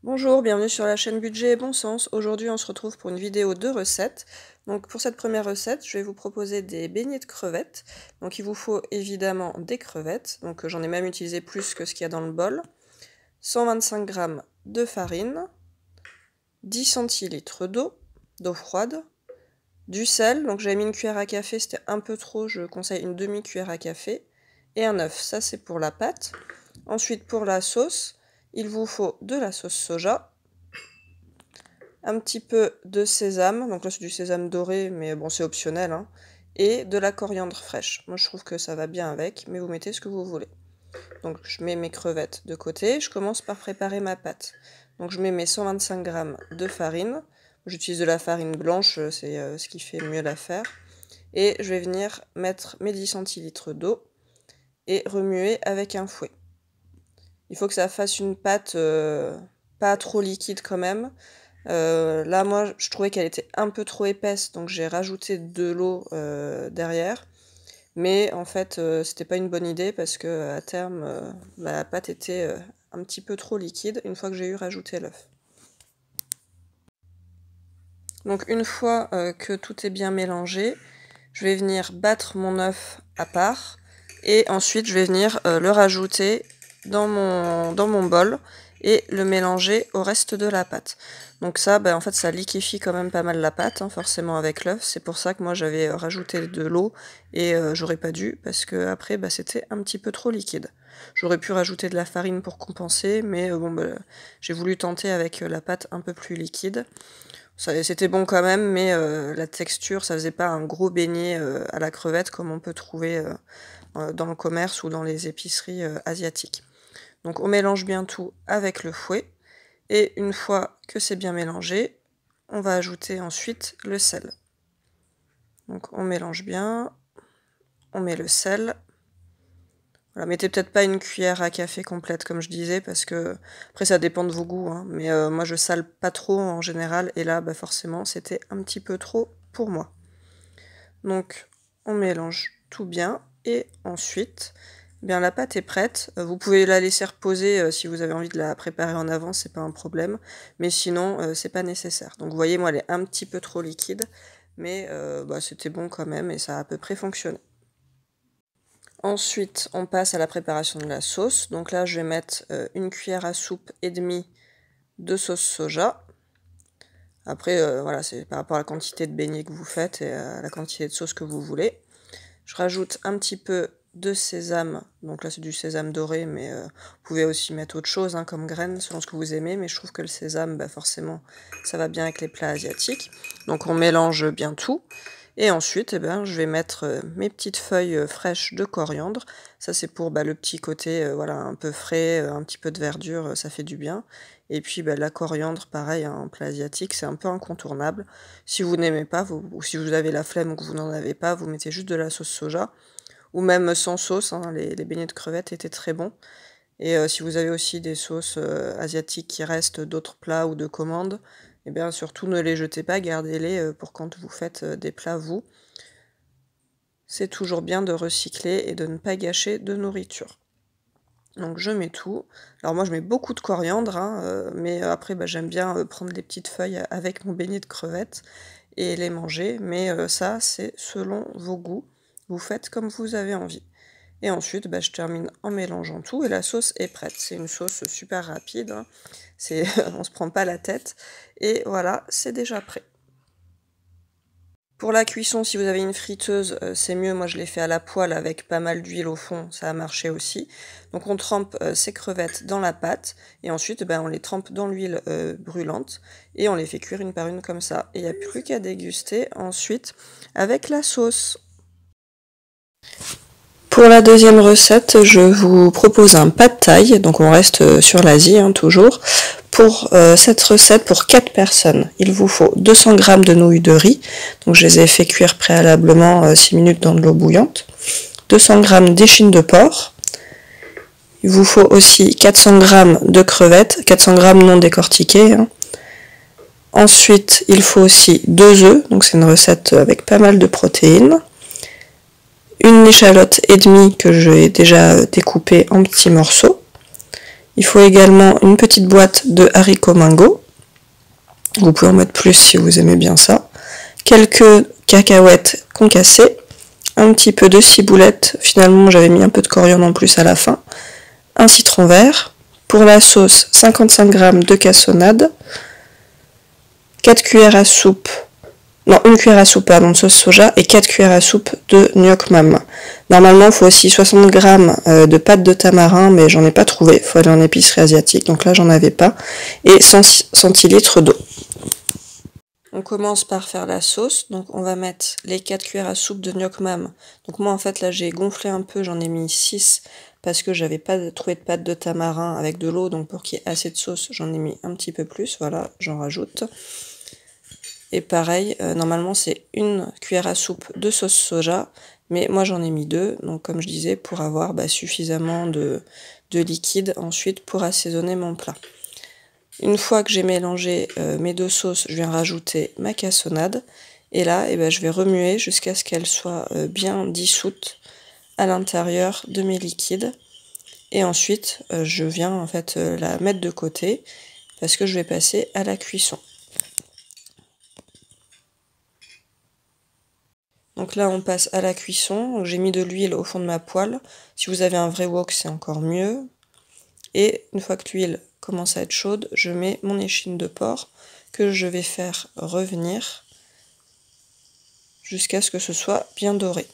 Bonjour, bienvenue sur la chaîne Budget et Bon Sens. Aujourd'hui, on se retrouve pour une vidéo de recettes. Donc pour cette première recette, je vais vous proposer des beignets de crevettes. Donc il vous faut évidemment des crevettes. Donc j'en ai même utilisé plus que ce qu'il y a dans le bol. 125 g de farine, 10 centilitres d'eau froide, du sel. Donc j'avais mis une cuillère à café, c'était un peu trop, je conseille une demi-cuillère à café. Et un œuf, ça c'est pour la pâte. Ensuite pour la sauce, il vous faut de la sauce soja, un petit peu de sésame, donc là c'est du sésame doré, mais bon c'est optionnel, hein, et de la coriandre fraîche. Moi je trouve que ça va bien avec, mais vous mettez ce que vous voulez. Donc je mets mes crevettes de côté, je commence par préparer ma pâte. Donc je mets mes 125 g de farine, j'utilise de la farine blanche, c'est ce qui fait mieux l'affaire. Et je vais venir mettre mes 10 centilitres d'eau et remuer avec un fouet. Il faut que ça fasse une pâte pas trop liquide quand même. Là, moi, je trouvais qu'elle était un peu trop épaisse, donc j'ai rajouté de l'eau derrière. Mais en fait, c'était pas une bonne idée parce que à terme, la pâte était un petit peu trop liquide une fois que j'ai eu rajouté l'œuf. Donc une fois que tout est bien mélangé, je vais venir battre mon œuf à part et ensuite je vais venir le rajouter dans mon bol et le mélanger au reste de la pâte. Donc ça, en fait, ça liquéfie quand même pas mal la pâte, hein, forcément avec l'œuf. C'est pour ça que moi j'avais rajouté de l'eau et j'aurais pas dû parce que après c'était un petit peu trop liquide. J'aurais pu rajouter de la farine pour compenser, mais j'ai voulu tenter avec la pâte un peu plus liquide. C'était bon quand même, mais la texture, ça faisait pas un gros beignet à la crevette comme on peut trouver dans le commerce ou dans les épiceries asiatiques. Donc on mélange bien tout avec le fouet, et une fois que c'est bien mélangé, on va ajouter ensuite le sel. Donc on mélange bien, on met le sel. Voilà, mettez peut-être pas une cuillère à café complète comme je disais, parce que après ça dépend de vos goûts, hein, mais moi je sale pas trop en général, et là forcément c'était un petit peu trop pour moi. Donc on mélange tout bien, et ensuite la pâte est prête. Vous pouvez la laisser reposer si vous avez envie de la préparer en avance, c'est pas un problème, mais sinon c'est pas nécessaire. Donc vous voyez, moi elle est un petit peu trop liquide, mais c'était bon quand même et ça a à peu près fonctionné. Ensuite on passe à la préparation de la sauce. Donc là je vais mettre une cuillère à soupe et demie de sauce soja. Après voilà, c'est par rapport à la quantité de beignets que vous faites et à la quantité de sauce que vous voulez. Je rajoute un petit peu de sésame, donc là c'est du sésame doré, mais vous pouvez aussi mettre autre chose hein, comme graines selon ce que vous aimez, mais je trouve que le sésame, forcément ça va bien avec les plats asiatiques. Donc on mélange bien tout, et ensuite je vais mettre mes petites feuilles fraîches de coriandre. Ça c'est pour le petit côté voilà, un peu frais, un petit peu de verdure, ça fait du bien. Et puis la coriandre, pareil, hein, en plat asiatique, c'est un peu incontournable. Si vous n'aimez pas, ou si vous avez la flemme ou que vous n'en avez pas, vous mettez juste de la sauce soja. Ou même sans sauce, hein, les beignets de crevettes étaient très bons. Et si vous avez aussi des sauces asiatiques qui restent d'autres plats ou de commandes, surtout ne les jetez pas, gardez-les pour quand vous faites des plats vous. C'est toujours bien de recycler et de ne pas gâcher de nourriture. Donc je mets tout. Alors moi je mets beaucoup de coriandre, hein, mais après j'aime bien prendre des petites feuilles avec mon beignet de crevettes et les manger, mais ça c'est selon vos goûts. Vous faites comme vous avez envie. Et ensuite, je termine en mélangeant tout et la sauce est prête. C'est une sauce super rapide, hein. On se prend pas la tête. Et voilà, c'est déjà prêt. Pour la cuisson, si vous avez une friteuse, c'est mieux. Moi, je l'ai fait à la poêle avec pas mal d'huile au fond. Ça a marché aussi. Donc, on trempe ces crevettes dans la pâte. Et ensuite, on les trempe dans l'huile brûlante. Et on les fait cuire une par une comme ça. Et il n'y a plus qu'à déguster ensuite avec la sauce. Pour la deuxième recette, je vous propose un pad thai, donc on reste sur l'Asie hein, toujours. Pour cette recette, pour 4 personnes, il vous faut 200 g de nouilles de riz, donc je les ai fait cuire préalablement 6 minutes dans de l'eau bouillante, 200 g d'échine de porc, il vous faut aussi 400 g de crevettes, 400 g non décortiquées. Hein. Ensuite, il faut aussi 2 œufs, donc c'est une recette avec pas mal de protéines. Une échalote et demie que j'ai déjà découpée en petits morceaux, Il faut également une petite boîte de haricots mango. Vous pouvez en mettre plus si vous aimez bien ça. Quelques cacahuètes concassées. Un petit peu de ciboulette. Finalement, j'avais mis un peu de coriandre en plus à la fin. Un citron vert. Pour la sauce, 55 g de cassonade. 4 cuillères à soupe. Non, une cuillère à soupe pardon, de sauce soja et 4 cuillères à soupe de gnoc mam. Normalement, il faut aussi 60 g de pâte de tamarin, mais j'en ai pas trouvé. Il faut aller en épicerie asiatique, donc là, j'en avais pas. Et 100 centilitres d'eau. On commence par faire la sauce. Donc, on va mettre les 4 cuillères à soupe de gnoc mam. Donc, moi, en fait, là, j'ai gonflé un peu. J'en ai mis 6 parce que j'avais pas trouvé de pâte de tamarin avec de l'eau. Donc, pour qu'il y ait assez de sauce, j'en ai mis un petit peu plus. Voilà, j'en rajoute. Et pareil, normalement c'est une cuillère à soupe de sauce soja, mais moi j'en ai mis 2, donc comme je disais, pour avoir suffisamment de liquide ensuite pour assaisonner mon plat. Une fois que j'ai mélangé mes deux sauces, je viens rajouter ma cassonade, et là je vais remuer jusqu'à ce qu'elle soit bien dissoute à l'intérieur de mes liquides. Et ensuite, je viens en fait la mettre de côté, parce que je vais passer à la cuisson. Donc là, on passe à la cuisson. J'ai mis de l'huile au fond de ma poêle. Si vous avez un vrai wok, c'est encore mieux. Et une fois que l'huile commence à être chaude, je mets mon échine de porc que je vais faire revenir jusqu'à ce que ce soit bien doré.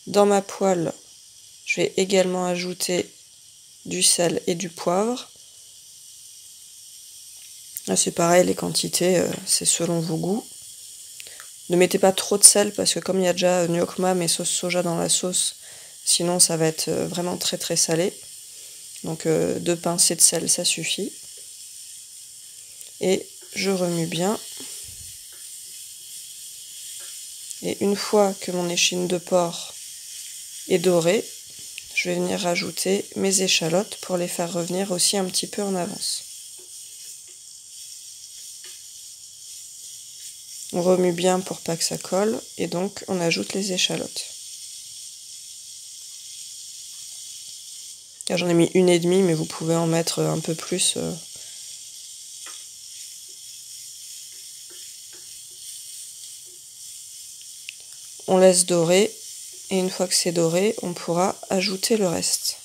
Dans ma poêle, je vais également ajouter du sel et du poivre. Là, c'est pareil, les quantités, c'est selon vos goûts. Ne mettez pas trop de sel parce que comme il y a déjà gnoc mam et sauce soja dans la sauce, sinon ça va être vraiment très très salé. Donc 2 pincées de sel, ça suffit. Et je remue bien. Et une fois que mon échine de porc est dorée, je vais venir rajouter mes échalotes pour les faire revenir aussi un petit peu en avance. On remue bien pour pas que ça colle et donc on ajoute les échalotes. Là, j'en ai mis 1,5, mais vous pouvez en mettre un peu plus. On laisse dorer et une fois que c'est doré, on pourra ajouter le reste.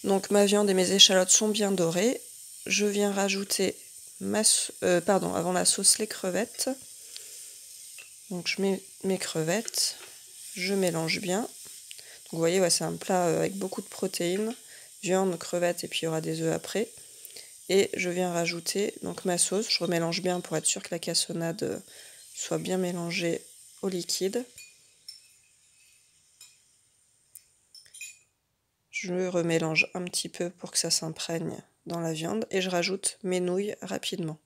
Donc ma viande et mes échalotes sont bien dorées. Je viens rajouter avant la sauce, les crevettes. Donc je mets mes crevettes, je mélange bien. Donc vous voyez, c'est un plat avec beaucoup de protéines, viande, crevettes et puis il y aura des œufs après. Et je viens rajouter donc ma sauce, je remélange bien pour être sûr que la cassonade soit bien mélangée au liquide. Je remélange un petit peu pour que ça s'imprègne dans la viande et je rajoute mes nouilles rapidement.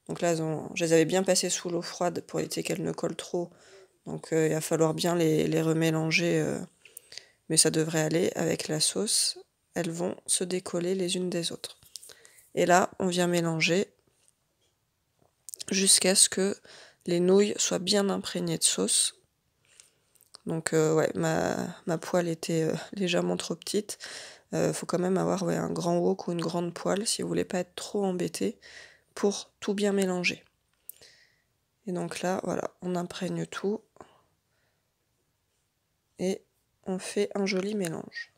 Donc là, je les avais bien passées sous l'eau froide pour éviter qu'elles ne collent trop. Donc il va falloir bien les remélanger, mais ça devrait aller avec la sauce. Elles vont se décoller les unes des autres. Et là, on vient mélanger jusqu'à ce que les nouilles soient bien imprégnées de sauce. Donc ma poêle était légèrement trop petite. Faut quand même avoir un grand wok ou une grande poêle si vous voulez pas être trop embêté pour tout bien mélanger. Et donc là, voilà, on imprègne tout et on fait un joli mélange.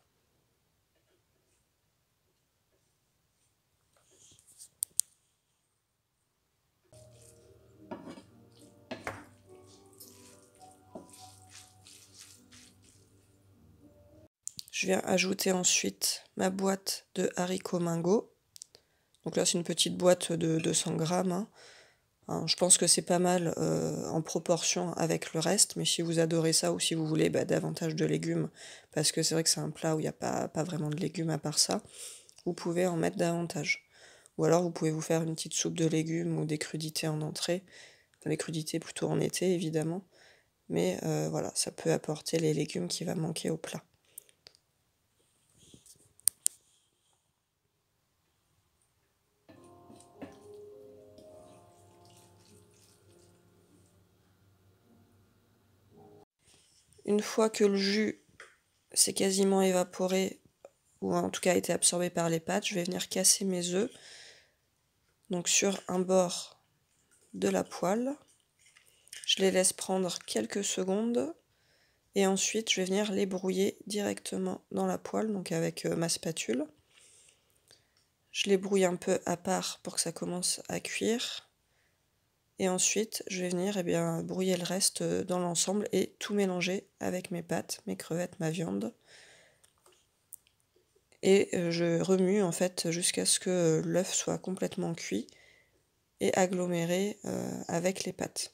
Je viens ajouter ensuite ma boîte de haricots mango. Donc là, c'est une petite boîte de 200 grammes. Hein, je pense que c'est pas mal en proportion avec le reste, mais si vous adorez ça ou si vous voulez davantage de légumes, parce que c'est vrai que c'est un plat où il n'y a pas vraiment de légumes à part ça, vous pouvez en mettre davantage. Ou alors vous pouvez vous faire une petite soupe de légumes ou des crudités en entrée, les crudités plutôt en été évidemment, mais voilà, ça peut apporter les légumes qui va manquer au plat. Une fois que le jus s'est quasiment évaporé, ou en tout cas a été absorbé par les pâtes, je vais venir casser mes œufs, donc sur un bord de la poêle. Je les laisse prendre quelques secondes, et ensuite je vais venir les brouiller directement dans la poêle, donc avec ma spatule. Je les brouille un peu à part pour que ça commence à cuire. Et ensuite, je vais venir brouiller le reste dans l'ensemble et tout mélanger avec mes pâtes, mes crevettes, ma viande. Et je remue en fait jusqu'à ce que l'œuf soit complètement cuit et aggloméré avec les pâtes.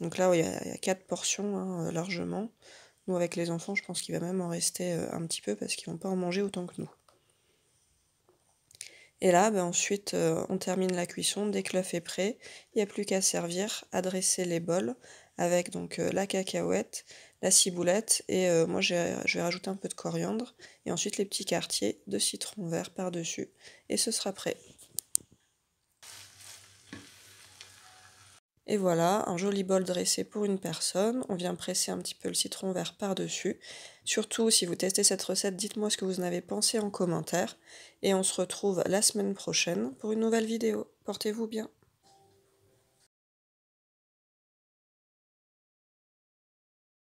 Donc là, il y a 4 portions hein, largement. Nous, avec les enfants, je pense qu'il va même en rester un petit peu parce qu'ils vont pas en manger autant que nous. Et là, ensuite, on termine la cuisson. Dès que l'œuf est prêt, il n'y a plus qu'à servir, à dresser les bols avec donc la cacahuète, la ciboulette et moi je vais rajouter un peu de coriandre et ensuite les petits quartiers de citron vert par-dessus et ce sera prêt. Et voilà, un joli bol dressé pour une personne. On vient presser un petit peu le citron vert par-dessus. Surtout, si vous testez cette recette, dites-moi ce que vous en avez pensé en commentaire. Et on se retrouve la semaine prochaine pour une nouvelle vidéo. Portez-vous bien.